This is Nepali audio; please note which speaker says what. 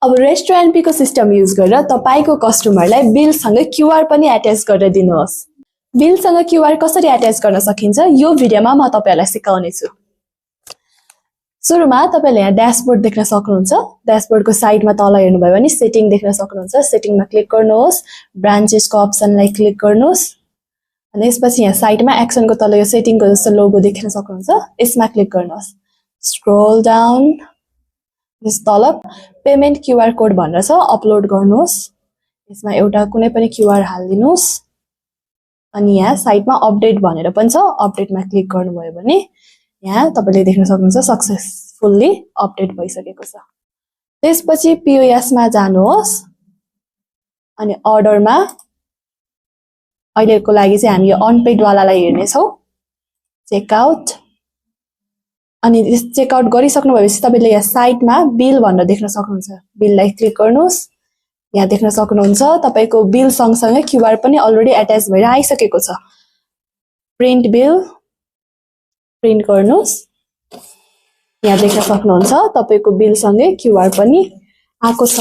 Speaker 1: अब रेस्टुरेन्ट पेको सिस्टम युज गरेर तपाईको कस्टमरलाई बिलसँगै क्यूआर पनि एट्याच गरेर दिनुहोस्। बिलसँग क्यूआर कसरी एट्याच गर्न सकिन्छ यो भिडियोमा म तपाईहरुलाई सिकाउने छु। सुरुमा तपाईले यहाँ ड्याशबोर्ड देख्न सक्नुहुन्छ। ड्याशबोर्डको साइडमा तल हेर्नुभयो भने सेटिङ देख्न सक्नुहुन्छ। सेटिङमा क्लिक गर्नुहोस्, ब्रान्चेसको अप्सनलाई क्लिक गर्नुहोस् अनि यसपछि यहाँ साइडमा एक्सनको तल यो सेटिङको जस्तो लोगो देख्न सक्नुहुन्छ। यसमा क्लिक गर्नुहोस्। स्क्रोल डाउन यस तल पेमेन्ट क्यूआर कोड भनेर छ, अपलोड गर्नुहोस्। यसमा एउटा कुनै पनि क्यूआर हाल्दिनुस् अनि यहाँ साइडमा अपडेट भनेर पनि छ, अपडेटमा क्लिक गर्नुभयो भने यहाँ तपाईले देख्न सक्नुहुन्छ सक्सेसफुल्ली अपडेट भइसकेको छ। त्यसपछि पीओएस मा जानुहोस् अनि अर्डरमा अहिलेको लागि चाहिँ हामी यो अनपेड वालालाई हेर्ने छौं। चेकआउट अनि चेकआउट गरिसक्नु भएपछि तपाईले यहाँ साइडमा बिल भनेर देख्न सक्नुहुन्छ। बिललाई क्लिक गर्नुहोस्। यहाँ देख्न सक्नुहुन्छ तपाईको बिल सँगसँगै क्यूआर पनि अलरेडी एट्याच भएर आइसकेको छ। प्रिन्ट बिल प्रिन्ट गर्नुहोस्। यहाँ देख्न सक्नुहुन्छ तपाईको बिल सँगै क्यूआर पनि आएको छ।